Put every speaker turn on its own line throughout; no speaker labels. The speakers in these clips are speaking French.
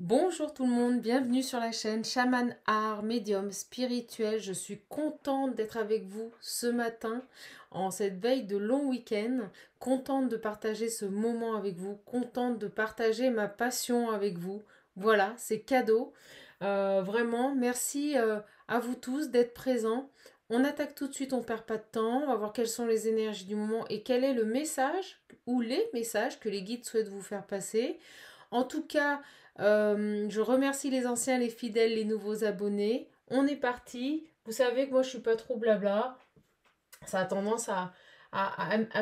Bonjour tout le monde, bienvenue sur la chaîne Chaman Art Médium Spirituel. Je suis contente d'être avec vous ce matin en cette veille de long week-end. Contente de partager ce moment avec vous, contente de partager ma passion avec vous. Voilà, c'est cadeau. Vraiment, merci à vous tous d'être présents. On attaque tout de suite, on perd pas de temps. On va voir quelles sont les énergies du moment et quel est le message ou les messages que les guides souhaitent vous faire passer. En tout cas, je remercie les anciens, les fidèles, les nouveaux abonnés. On est parti. Vous savez que moi, je suis pas trop blabla. Ça a tendance à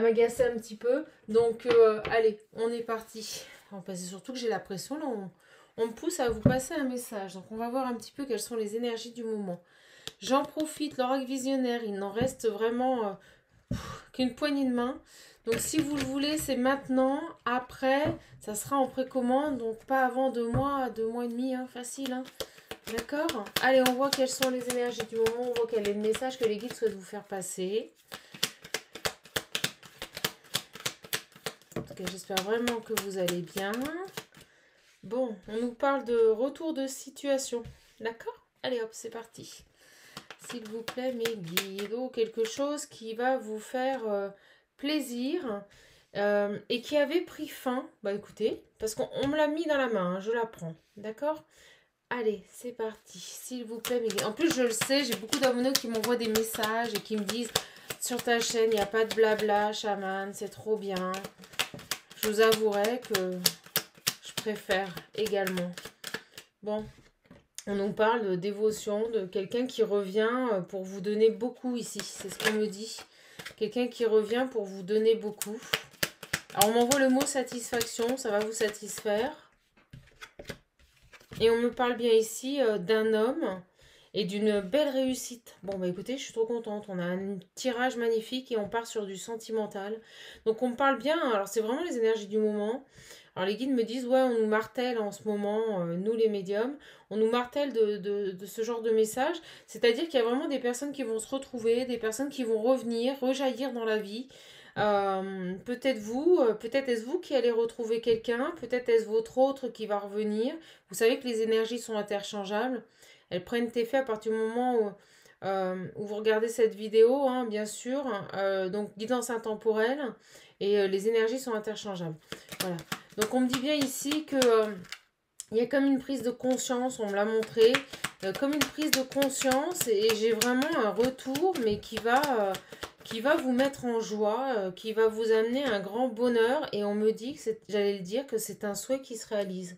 m'agacer un petit peu. Donc, allez, on est parti. C'est surtout que j'ai la pression. Là, on me pousse à vous passer un message. Donc, on va voir un petit peu quelles sont les énergies du moment. J'en profite, l'oracle visionnaire. Il n'en reste vraiment qu'une poignée de main. Donc si vous le voulez, c'est maintenant. Après, ça sera en précommande. Donc pas avant 2 mois et demi, hein, facile. Hein. D'accord? Allez, on voit quelles sont les énergies du moment. On voit quel est le message que les guides souhaitent vous faire passer. En tout cas, j'espère vraiment que vous allez bien. Bon, on nous parle de retour de situation. D'accord? Allez hop, c'est parti. S'il vous plaît, mes guides, ou quelque chose qui va vous faire plaisir et qui avait pris fin. Bah écoutez, parce qu'on me l'a mis dans la main, hein, je la prends, d'accord? Allez, c'est parti, s'il vous plaît, mes guides. En plus, je le sais, j'ai beaucoup d'abonnés qui m'envoient des messages et qui me disent sur ta chaîne, il n'y a pas de blabla, chaman, c'est trop bien. Je vous avouerai que je préfère également. Bon. On nous parle de dévotion, de quelqu'un qui revient pour vous donner beaucoup ici. C'est ce qu'on me dit. Quelqu'un qui revient pour vous donner beaucoup. Alors, on m'envoie le mot satisfaction. Ça va vous satisfaire. Et on me parle bien ici d'un homme et d'une belle réussite. Bon, bah écoutez, je suis trop contente. On a un tirage magnifique et on part sur du sentimental. Donc, on me parle bien. Alors, c'est vraiment les énergies du moment. Alors les guides me disent, ouais, on nous martèle en ce moment, nous les médiums, on nous martèle de ce genre de message. C'est-à-dire qu'il y a vraiment des personnes qui vont se retrouver, des personnes qui vont revenir, rejaillir dans la vie. Peut-être vous, peut-être est-ce vous qui allez retrouver quelqu'un, peut-être est-ce votre autre qui va revenir. Vous savez que les énergies sont interchangeables. Elles prennent effet à partir du moment où vous regardez cette vidéo, hein, bien sûr. Donc guidance intemporelle et les énergies sont interchangeables. Voilà. Donc on me dit bien ici que il y a comme une prise de conscience, on me l'a montré, comme une prise de conscience et j'ai vraiment un retour mais qui va vous mettre en joie, qui va vous amener un grand bonheur et on me dit que j'allais le dire que c'est un souhait qui se réalise.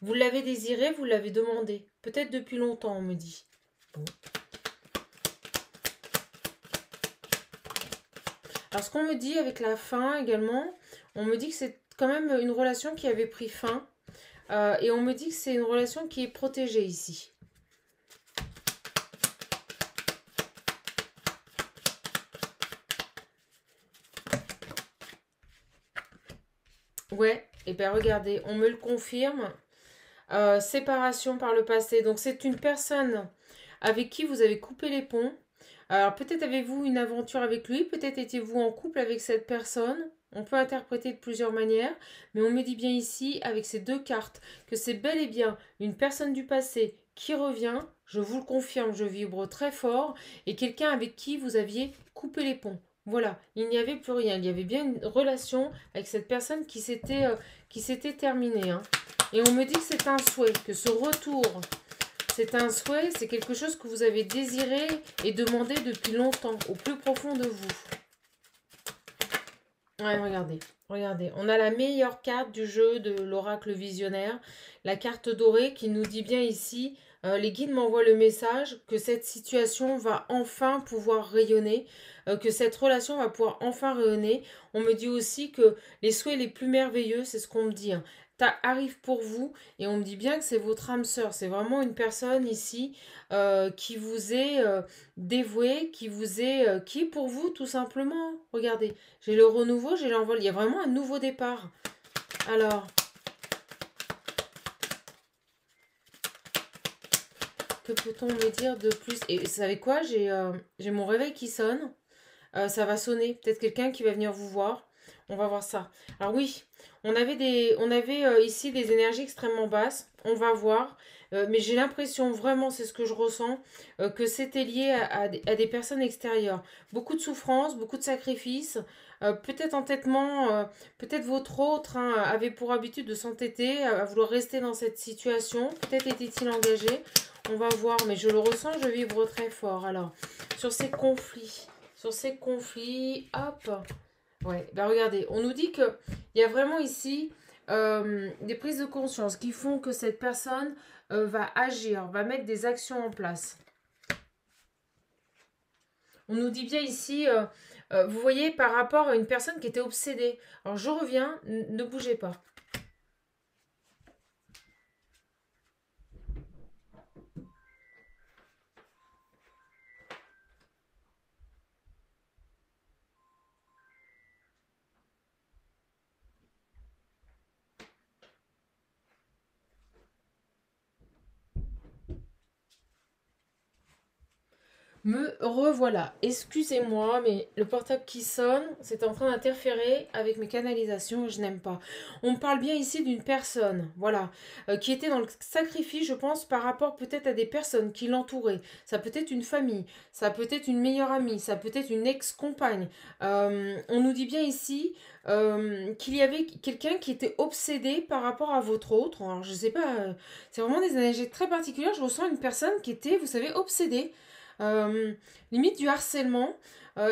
Vous l'avez désiré, vous l'avez demandé, peut-être depuis longtemps on me dit. Bon. Alors ce qu'on me dit avec la fin également, on me dit que c'est quand même une relation qui avait pris fin. Et on me dit que c'est une relation qui est protégée ici. Ouais, et bien regardez, on me le confirme. Séparation par le passé. Donc c'est une personne avec qui vous avez coupé les ponts. Alors peut-être avez-vous une aventure avec lui, peut-être étiez-vous en couple avec cette personne. On peut interpréter de plusieurs manières, mais on me dit bien ici, avec ces deux cartes, que c'est bel et bien une personne du passé qui revient. Je vous le confirme, je vibre très fort. Et quelqu'un avec qui vous aviez coupé les ponts. Voilà, il n'y avait plus rien. Il y avait bien une relation avec cette personne qui s'était terminée. Hein. Et on me dit que c'est un souhait, que ce retour, c'est un souhait, c'est quelque chose que vous avez désiré et demandé depuis longtemps, au plus profond de vous. Ouais, regardez. On a la meilleure carte du jeu de l'oracle visionnaire, la carte dorée qui nous dit bien ici, les guides m'envoient le message que cette situation va enfin pouvoir rayonner, que cette relation va pouvoir enfin rayonner. On me dit aussi que les souhaits les plus merveilleux, c'est ce qu'on me dit, hein, arrive pour vous et on me dit bien que c'est votre âme sœur. C'est vraiment une personne ici qui vous est dévouée, qui pour vous tout simplement, regardez, j'ai le renouveau, j'ai l'envol. Il y a vraiment un nouveau départ. Alors, que peut-on me dire de plus? Et vous savez quoi? J'ai mon réveil qui sonne. Ça va sonner. Peut-être quelqu'un qui va venir vous voir. On va voir ça. Alors oui, on avait ici des énergies extrêmement basses. On va voir. Mais j'ai l'impression, vraiment, c'est ce que je ressens, que c'était lié à des personnes extérieures. Beaucoup de souffrance, beaucoup de sacrifices, peut-être entêtement, peut-être votre autre hein, avait pour habitude de s'entêter, à vouloir rester dans cette situation. Peut-être était-il engagé. On va voir, mais je le ressens, je vibre très fort. Alors, sur ces conflits, hop. Ouais, ben regardez, on nous dit qu'il y a vraiment ici des prises de conscience qui font que cette personne va agir, va mettre des actions en place. On nous dit bien ici, vous voyez, par rapport à une personne qui était obsédée. Alors je reviens, ne bougez pas. Me revoilà. Excusez-moi, mais le portable qui sonne, c'est en train d'interférer avec mes canalisations et je n'aime pas. On parle bien ici d'une personne, voilà, qui était dans le sacrifice, je pense, par rapport peut-être à des personnes qui l'entouraient. Ça peut être une famille, ça peut être une meilleure amie, ça peut être une ex-compagne. On nous dit bien ici qu'il y avait quelqu'un qui était obsédé par rapport à votre autre. Alors, je sais pas, c'est vraiment des énergies très particulières. Je ressens une personne qui était, vous savez, obsédée. Euh, limite du harcèlement.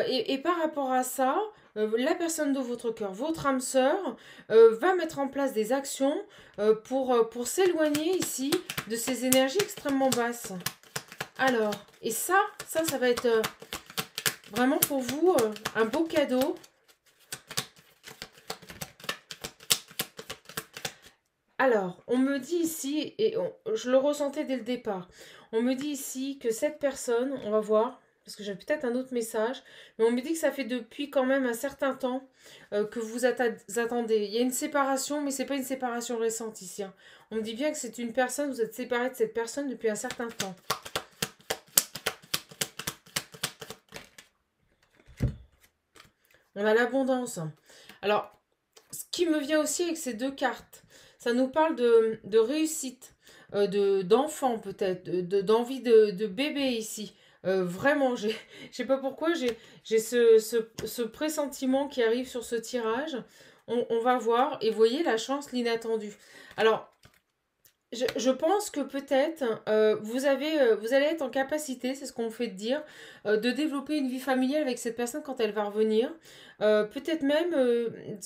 Et par rapport à ça, la personne de votre cœur, votre âme sœur, va mettre en place des actions pour s'éloigner ici de ces énergies extrêmement basses. Alors, et ça va être vraiment pour vous un beau cadeau. Alors, on me dit ici, et je le ressentais dès le départ, on me dit ici que cette personne, on va voir, parce que j'ai peut-être un autre message, mais on me dit que ça fait depuis quand même un certain temps que vous attendez. Il y a une séparation, mais c'est pas une séparation récente ici, hein. On me dit bien que c'est une personne, vous êtes séparé de cette personne depuis un certain temps. On a l'abondance. Alors, ce qui me vient aussi avec ces deux cartes, ça nous parle de réussite, d'enfant peut-être, d'envie de bébé ici. Vraiment, je sais pas pourquoi, j'ai ce pressentiment qui arrive sur ce tirage. On va voir, et voyez la chance, l'inattendu. Alors, je pense que peut-être vous allez être en capacité, c'est ce qu'on fait de dire, de développer une vie familiale avec cette personne quand elle va revenir. Peut-être même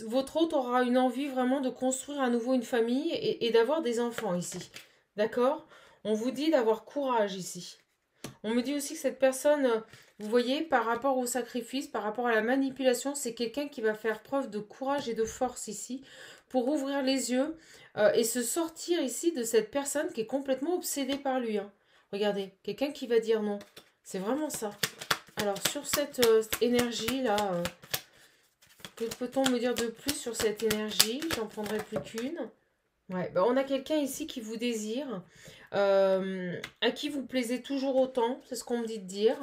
votre hôte aura une envie vraiment de construire à nouveau une famille et d'avoir des enfants ici. D'accord? On vous dit d'avoir courage ici. On me dit aussi que cette personne, vous voyez, par rapport au sacrifice, par rapport à la manipulation, c'est quelqu'un qui va faire preuve de courage et de force ici pour ouvrir les yeux et se sortir ici de cette personne qui est complètement obsédée par lui, hein. Regardez, quelqu'un qui va dire non. C'est vraiment ça. Alors, sur cette énergie-là, que peut-on me dire de plus sur cette énergie? J'en prendrai plus qu'une. Ouais, bah on a quelqu'un ici qui vous désire, à qui vous plaisez toujours autant, c'est ce qu'on me dit de dire.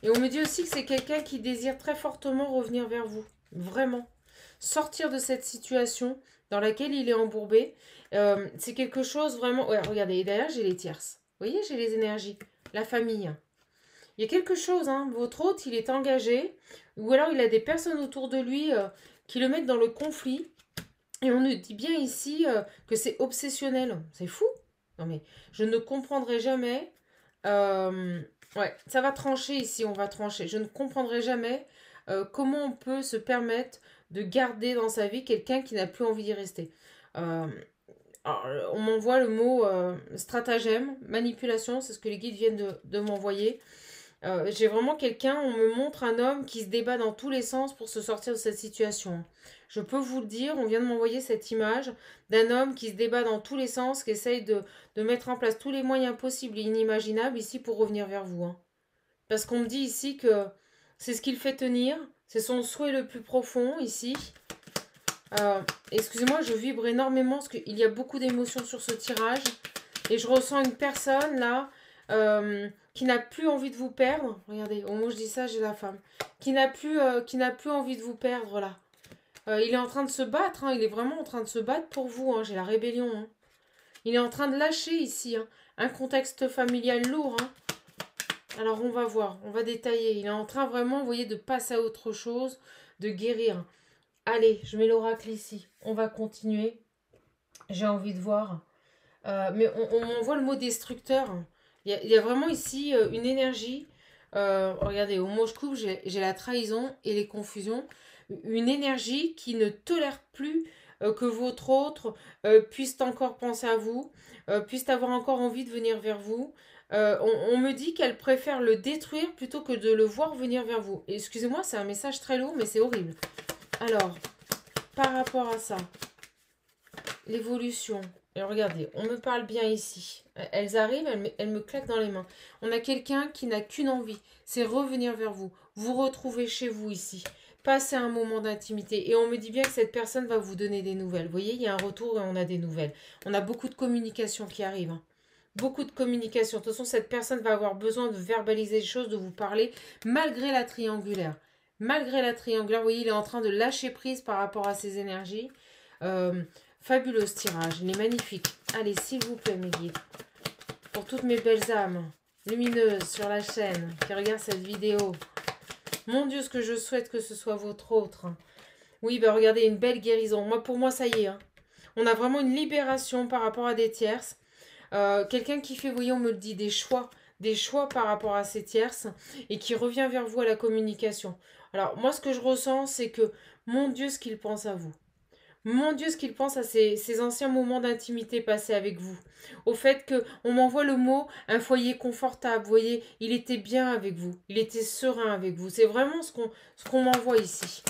Et on me dit aussi que c'est quelqu'un qui désire très fortement revenir vers vous, vraiment. Sortir de cette situation dans laquelle il est embourbé. C'est quelque chose vraiment... Ouais, regardez, et derrière j'ai les tierces. Vous voyez, j'ai les énergies, la famille. Il y a quelque chose, hein, votre hôte, il est engagé, ou alors il a des personnes autour de lui qui le mettent dans le conflit. Et on nous dit bien ici que c'est obsessionnel. C'est fou. Non mais, je ne comprendrai jamais. Ouais, ça va trancher ici, on va trancher. Je ne comprendrai jamais comment on peut se permettre de garder dans sa vie quelqu'un qui n'a plus envie d'y rester. Alors, on m'envoie le mot stratagème, manipulation, c'est ce que les guides viennent de m'envoyer. J'ai vraiment quelqu'un, on me montre un homme qui se débat dans tous les sens pour se sortir de cette situation. Je peux vous le dire, on vient de m'envoyer cette image d'un homme qui se débat dans tous les sens, qui essaye de mettre en place tous les moyens possibles et inimaginables ici pour revenir vers vous, hein. Parce qu'on me dit ici que c'est ce qu'il fait tenir, c'est son souhait le plus profond ici. Excusez-moi, je vibre énormément parce qu'il y a beaucoup d'émotions sur ce tirage. Et je ressens une personne là qui n'a plus envie de vous perdre. Regardez, au moment où je dis ça, j'ai la femme. Qui n'a plus envie de vous perdre, là. Il est en train de se battre, hein, il est vraiment en train de se battre pour vous. Hein, j'ai la rébellion. Hein. Il est en train de lâcher ici. Hein, un contexte familial lourd. Hein. Alors, on va voir, on va détailler. Il est en train vraiment, vous voyez, de passer à autre chose, de guérir. Allez, je mets l'oracle ici. On va continuer. J'ai envie de voir. Mais on voit le mot destructeur. Il y a vraiment ici une énergie. Regardez, au moment où je coupe, j'ai la trahison et les confusions. Une énergie qui ne tolère plus que votre autre puisse encore penser à vous, puisse avoir encore envie de venir vers vous. On me dit qu'elle préfère le détruire plutôt que de le voir venir vers vous. Excusez-moi, c'est un message très lourd, mais c'est horrible. Alors, par rapport à ça, l'évolution. Et regardez, on me parle bien ici. Elles arrivent, elles me claquent dans les mains. On a quelqu'un qui n'a qu'une envie, c'est revenir vers vous. Vous retrouver chez vous ici. Passer un moment d'intimité. Et on me dit bien que cette personne va vous donner des nouvelles. Vous voyez, il y a un retour et on a des nouvelles. On a beaucoup de communication qui arrive. Hein. Beaucoup de communication. De toute façon, cette personne va avoir besoin de verbaliser les choses, de vous parler, malgré la triangulaire. Malgré la triangulaire, vous voyez, il est en train de lâcher prise par rapport à ses énergies. Fabuleux ce tirage, il est magnifique. Allez, s'il vous plaît, mes guides, pour toutes mes belles âmes lumineuses sur la chaîne qui regardent cette vidéo, mon Dieu, ce que je souhaite que ce soit votre autre. Oui, ben regardez, une belle guérison. Pour moi, ça y est. Hein. On a vraiment une libération par rapport à des tierces. Quelqu'un qui fait, vous voyez, on me le dit, des choix par rapport à ces tierces et qui revient vers vous à la communication. Alors, moi, ce que je ressens, c'est que, mon Dieu, ce qu'il pense à vous. Mon Dieu, ce qu'il pense à ces anciens moments d'intimité passés avec vous. Au fait qu'on m'envoie le mot un foyer confortable. Vous voyez, il était bien avec vous. Il était serein avec vous. C'est vraiment ce qu'on m'envoie ici.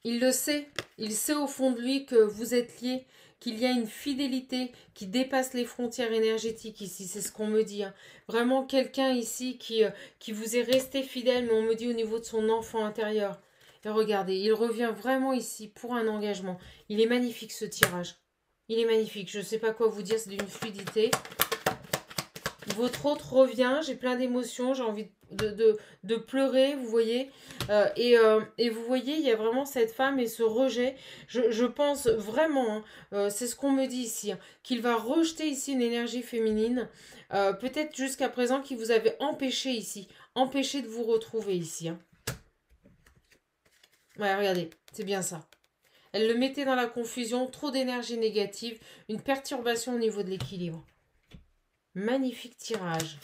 Il le sait. Il sait au fond de lui que vous êtes liés, qu'il y a une fidélité qui dépasse les frontières énergétiques ici. C'est ce qu'on me dit. Hein. Vraiment quelqu'un ici qui vous est resté fidèle, mais on me dit au niveau de son enfant intérieur. Et regardez, il revient vraiment ici pour un engagement. Il est magnifique ce tirage. Il est magnifique. Je ne sais pas quoi vous dire, c'est d'une fluidité. Votre autre revient, j'ai plein d'émotions, j'ai envie de pleurer, vous voyez. Et vous voyez, il y a vraiment cette femme et ce rejet. Je pense vraiment, hein, c'est ce qu'on me dit ici, hein, qu'il va rejeter ici une énergie féminine. Peut-être jusqu'à présent qui vous avait empêché ici, empêché de vous retrouver ici. Hein. Ouais, regardez, c'est bien ça. Elle le mettait dans la confusion, trop d'énergie négative, une perturbation au niveau de l'équilibre. Magnifique tirage.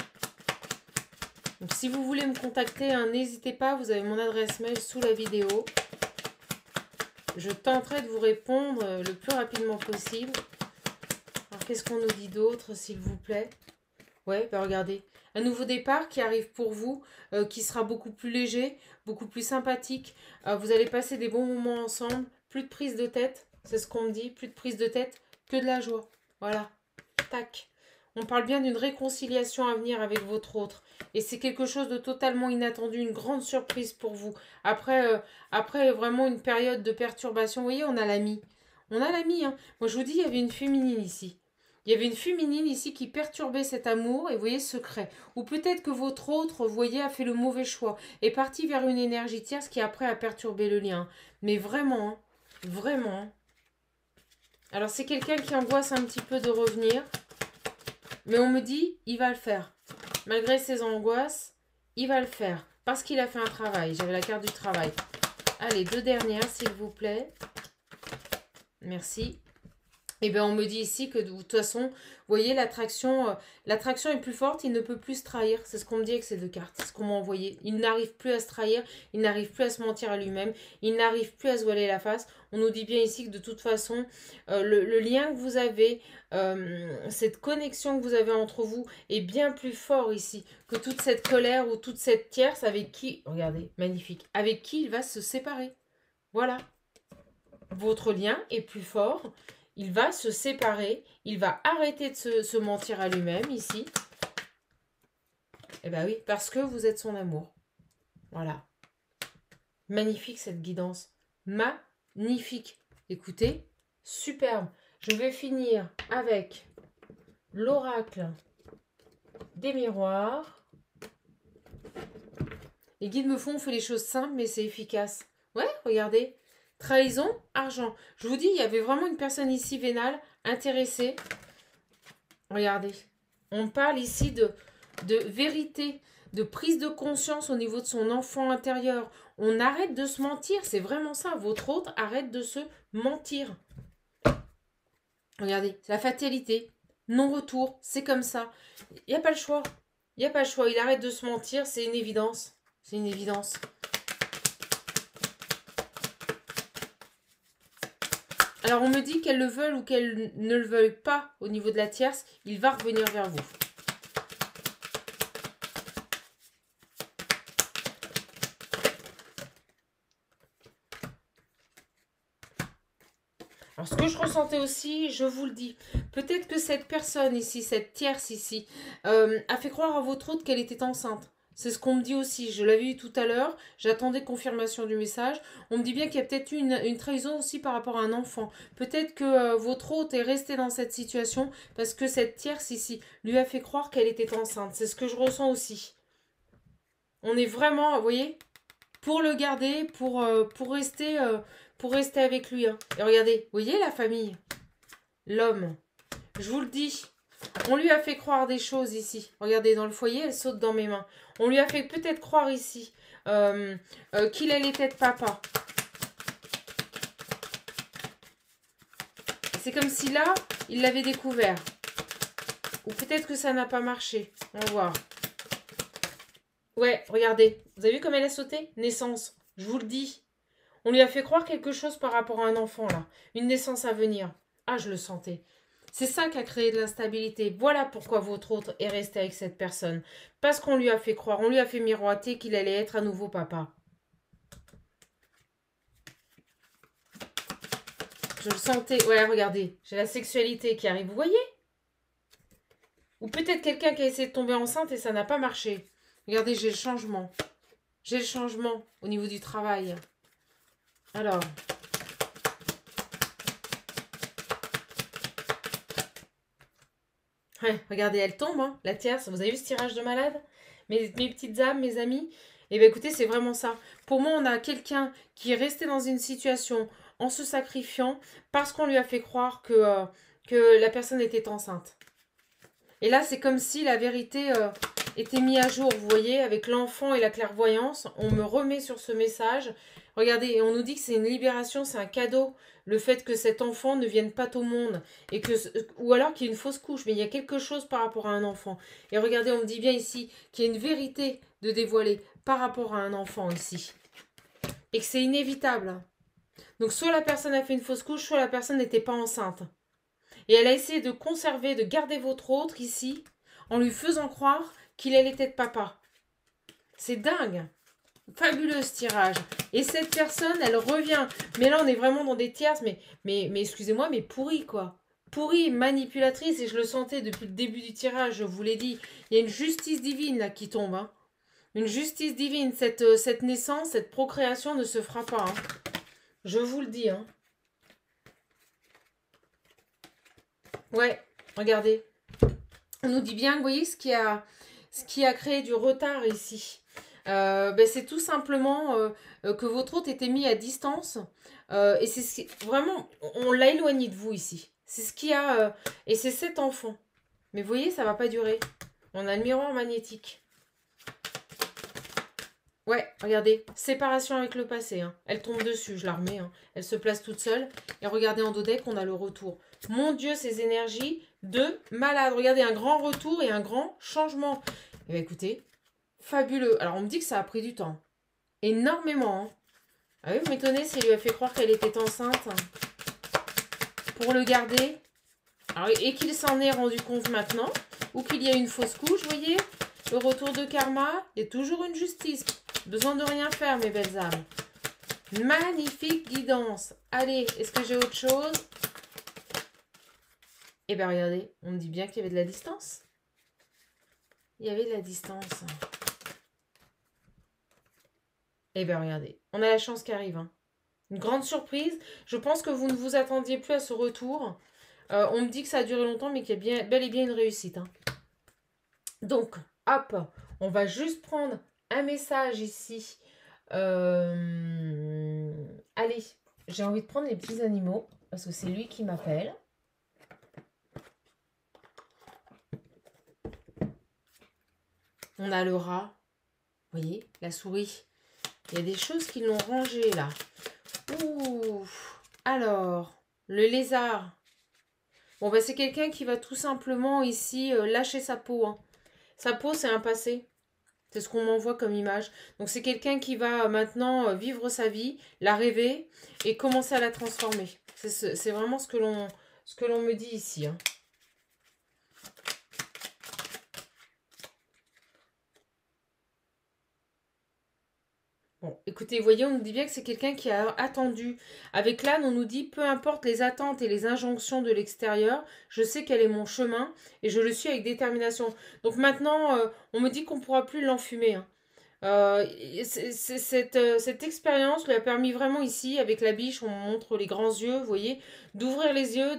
Donc, si vous voulez me contacter, hein, n'hésitez pas, vous avez mon adresse mail sous la vidéo. Je tenterai de vous répondre le plus rapidement possible. Alors, qu'est-ce qu'on nous dit d'autre, s'il vous plaît? Ouais, bah regardez. Un nouveau départ qui arrive pour vous, qui sera beaucoup plus léger, beaucoup plus sympathique. Vous allez passer des bons moments ensemble. Plus de prise de tête, c'est ce qu'on me dit. Plus de prise de tête, que de la joie. Voilà. Tac. On parle bien d'une réconciliation à venir avec votre autre. Et c'est quelque chose de totalement inattendu, une grande surprise pour vous. Après vraiment une période de perturbation, vous voyez, on a l'ami. On a l'ami, hein. Moi, je vous dis, il y avait une féminine ici. Il y avait une féminine ici qui perturbait cet amour, et vous voyez, secret. Ou peut-être que votre autre, vous voyez, a fait le mauvais choix, est parti vers une énergie tierce qui après a perturbé le lien. Mais vraiment, hein, vraiment. Alors, c'est quelqu'un qui angoisse un petit peu de revenir. Mais on me dit, il va le faire. Malgré ses angoisses, il va le faire. Parce qu'il a fait un travail. J'avais la carte du travail. Allez, 2 dernières, s'il vous plaît. Merci. Et bien, on me dit ici que de toute façon, vous voyez, l'attraction est plus forte, il ne peut plus se trahir. C'est ce qu'on me dit avec ces 2 cartes, c'est ce qu'on m'a envoyé. Il n'arrive plus à se trahir, il n'arrive plus à se mentir à lui-même, il n'arrive plus à se voiler la face. On nous dit bien ici que de toute façon, le lien que vous avez, cette connexion que vous avez entre vous est bien plus fort ici que toute cette colère ou toute cette tierce avec qui, regardez, magnifique, avec qui il va se séparer. Voilà. Votre lien est plus fort. Il va se séparer, il va arrêter de se mentir à lui-même ici. Eh bien oui, parce que vous êtes son amour. Voilà. Magnifique cette guidance. Magnifique. Écoutez, superbe. Je vais finir avec l'oracle des miroirs. Les guides me font, on fait les choses simples, mais c'est efficace. Ouais, regardez. Trahison, argent. Je vous dis, il y avait vraiment une personne ici vénale, intéressée. Regardez. On parle ici de vérité, de prise de conscience au niveau de son enfant intérieur. On arrête de se mentir, c'est vraiment ça. Votre autre arrête de se mentir. Regardez, c'est la fatalité. Non-retour, c'est comme ça. Il n'y a pas le choix. Il n'y a pas le choix. Il arrête de se mentir, c'est une évidence. C'est une évidence. Alors, on me dit qu'elle le veuille ou qu'elle ne le veuille pas au niveau de la tierce, il va revenir vers vous. Alors, ce que je ressentais aussi, je vous le dis, peut-être que cette personne ici, cette tierce ici, a fait croire à votre autre qu'elle était enceinte. C'est ce qu'on me dit aussi. Je l'avais eu tout à l'heure. J'attendais confirmation du message. On me dit bien qu'il y a peut-être eu une trahison aussi par rapport à un enfant. Peut-être que votre hôte est resté dans cette situation parce que cette tierce ici lui a fait croire qu'elle était enceinte. C'est ce que je ressens aussi. On est vraiment, vous voyez, pour le garder, pour rester avec lui. Hein. Et regardez, vous voyez la famille, l'homme. Je vous le dis. On lui a fait croire des choses ici. Regardez, dans le foyer, elle saute dans mes mains. On lui a fait peut-être croire ici qu'il allait être papa. C'est comme si là, il l'avait découvert. Ou peut-être que ça n'a pas marché. On va voir. Ouais, regardez. Vous avez vu comme elle a sauté? Naissance. Je vous le dis. On lui a fait croire quelque chose par rapport à un enfant, là. Une naissance à venir. Ah, je le sentais. C'est ça qui a créé de l'instabilité. Voilà pourquoi votre autre est resté avec cette personne. Parce qu'on lui a fait croire, on lui a fait miroiter qu'il allait être à nouveau papa. Je le sentais. Ouais, regardez. J'ai la sexualité qui arrive. Vous voyez? Ou peut-être quelqu'un qui a essayé de tomber enceinte et ça n'a pas marché. Regardez, j'ai le changement. J'ai le changement au niveau du travail. Alors... Ouais, regardez, elle tombe, hein, la tierce. Vous avez vu ce tirage de malade? Mes petites âmes, mes amis. Eh bien, écoutez, c'est vraiment ça. Pour moi, on a quelqu'un qui est resté dans une situation en se sacrifiant parce qu'on lui a fait croire que la personne était enceinte. Et là, c'est comme si la vérité était mise à jour, vous voyez, avec l'enfant et la clairvoyance. On me remet sur ce message. Regardez, et on nous dit que c'est une libération, c'est un cadeau. Le fait que cet enfant ne vienne pas au monde. Ou alors qu'il y ait une fausse couche. Mais il y a quelque chose par rapport à un enfant. Et regardez, on me dit bien ici qu'il y a une vérité de dévoiler par rapport à un enfant ici. Et que c'est inévitable. Donc soit la personne a fait une fausse couche, soit la personne n'était pas enceinte. Et elle a essayé de conserver, de garder votre autre ici, en lui faisant croire qu'il allait être papa. C'est dingue. Fabuleux ce tirage. Et cette personne, elle revient. Mais là, on est vraiment dans des tierces, mais excusez-moi, mais pourries, quoi. Pourrie, manipulatrice, et je le sentais depuis le début du tirage, je vous l'ai dit. Il y a une justice divine là qui tombe. Hein. Une justice divine. Cette naissance, cette procréation ne se fera pas. Hein. Je vous le dis. Hein. Ouais, regardez. On nous dit bien, vous voyez, ce qui a créé du retard ici. C'est tout simplement que votre hôte était mis à distance. Et c'est vraiment, on l'a éloigné de vous ici. C'est ce qui a... et c'est cet enfant. Mais vous voyez, ça va pas durer. On a le miroir magnétique. Ouais, regardez. Séparation avec le passé. Hein. Elle tombe dessus, je la remets. Hein. Elle se place toute seule. Et regardez en dos deck, on a le retour. Mon Dieu, ces énergies de malade. Regardez, un grand retour et un grand changement. Et bien écoutez, fabuleux. Alors on me dit que ça a pris du temps. Énormément. Hein. Ah oui, vous m'étonnez s'il lui a fait croire qu'elle était enceinte. Pour le garder. Alors, et qu'il s'en est rendu compte maintenant. Ou qu'il y a une fausse couche, vous voyez. Le retour de karma. Il y a toujours une justice. Besoin de rien faire, mes belles âmes. Magnifique guidance. Allez, est-ce que j'ai autre chose? Eh bien, regardez, on me dit bien qu'il y avait de la distance. Il y avait de la distance. Eh bien, regardez, on a la chance qui arrive. Hein. Une grande surprise. Je pense que vous ne vous attendiez plus à ce retour. On me dit que ça a duré longtemps, mais qu'il y a bien, bel et bien une réussite. Hein. Donc, hop, on va juste prendre un message ici. Allez, j'ai envie de prendre les petits animaux, parce que c'est lui qui m'appelle. On a le rat. Vous voyez, la souris. Il y a des choses qui l'ont rangé là. Ouh. Alors, le lézard. Bon, bah, c'est quelqu'un qui va tout simplement ici lâcher sa peau. Hein. Sa peau, c'est un passé. C'est ce qu'on m'envoie comme image. Donc, c'est quelqu'un qui va maintenant vivre sa vie, la rêver et commencer à la transformer. C'est vraiment ce que l'on me dit ici. Hein. Bon, écoutez, vous voyez, on nous dit bien que c'est quelqu'un qui a attendu. Avec l'âne, on nous dit, peu importe les attentes et les injonctions de l'extérieur, je sais quel est mon chemin et je le suis avec détermination. Donc maintenant, on me dit qu'on ne pourra plus l'enfumer. Hein. Cette expérience lui a permis vraiment ici, avec la biche, on montre les grands yeux, vous voyez, d'ouvrir les yeux,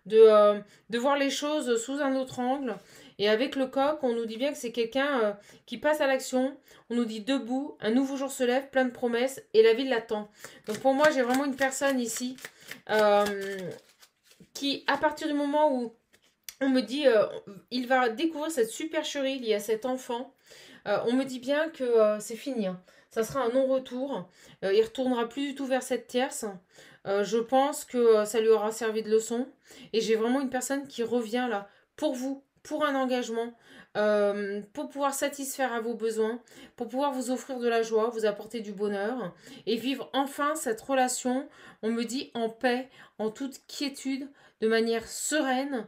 de voir les choses sous un autre angle. Et avec le coq, on nous dit bien que c'est quelqu'un qui passe à l'action. On nous dit debout, un nouveau jour se lève, plein de promesses, et la vie l'attend. Donc pour moi, j'ai vraiment une personne ici qui, à partir du moment où on me dit, il va découvrir cette supercherie liée à cet enfant, on me dit bien que c'est fini. Hein. Ça sera un non-retour. Il ne retournera plus du tout vers cette tierce. Je pense que ça lui aura servi de leçon. Et j'ai vraiment une personne qui revient là pour vous, pour un engagement, pour pouvoir satisfaire à vos besoins, pour pouvoir vous offrir de la joie, vous apporter du bonheur et vivre enfin cette relation, on me dit en paix, en toute quiétude, de manière sereine.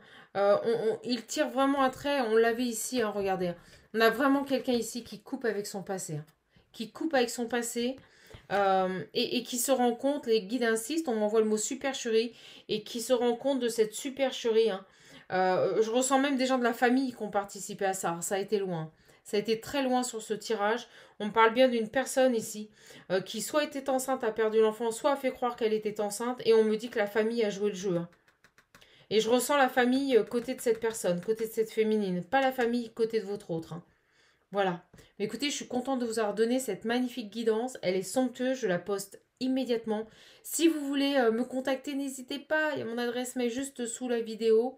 Il tire vraiment un trait, on l'avait ici, hein, regardez. On a vraiment quelqu'un ici qui coupe avec son passé. Hein. Qui coupe avec son passé et qui se rend compte, les guides insistent, on m'envoie le mot supercherie, et qui se rend compte de cette supercherie. Hein. Je ressens même des gens de la famille qui ont participé à ça. Ça a été loin. Ça a été très loin sur ce tirage. On parle bien d'une personne ici qui soit était enceinte, a perdu l'enfant, soit a fait croire qu'elle était enceinte, et on me dit que la famille a joué le jeu. Hein. Et je ressens la famille côté de cette personne, côté de cette féminine, pas la famille côté de votre autre. Hein. Voilà. Mais écoutez, je suis contente de vous avoir donné cette magnifique guidance. Elle est somptueuse, je la poste immédiatement. Si vous voulez me contacter, n'hésitez pas. Il y a mon adresse mail juste sous la vidéo.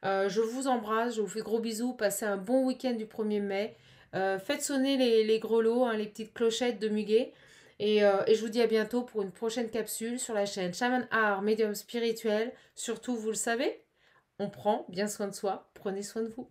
Je vous embrasse, je vous fais gros bisous. Passez un bon week-end du 1er mai. Faites sonner les grelots, hein, les petites clochettes de muguet. Et je vous dis à bientôt pour une prochaine capsule sur la chaîne Shaman Art Médium Spirituel. Surtout, vous le savez, on prend bien soin de soi. Prenez soin de vous.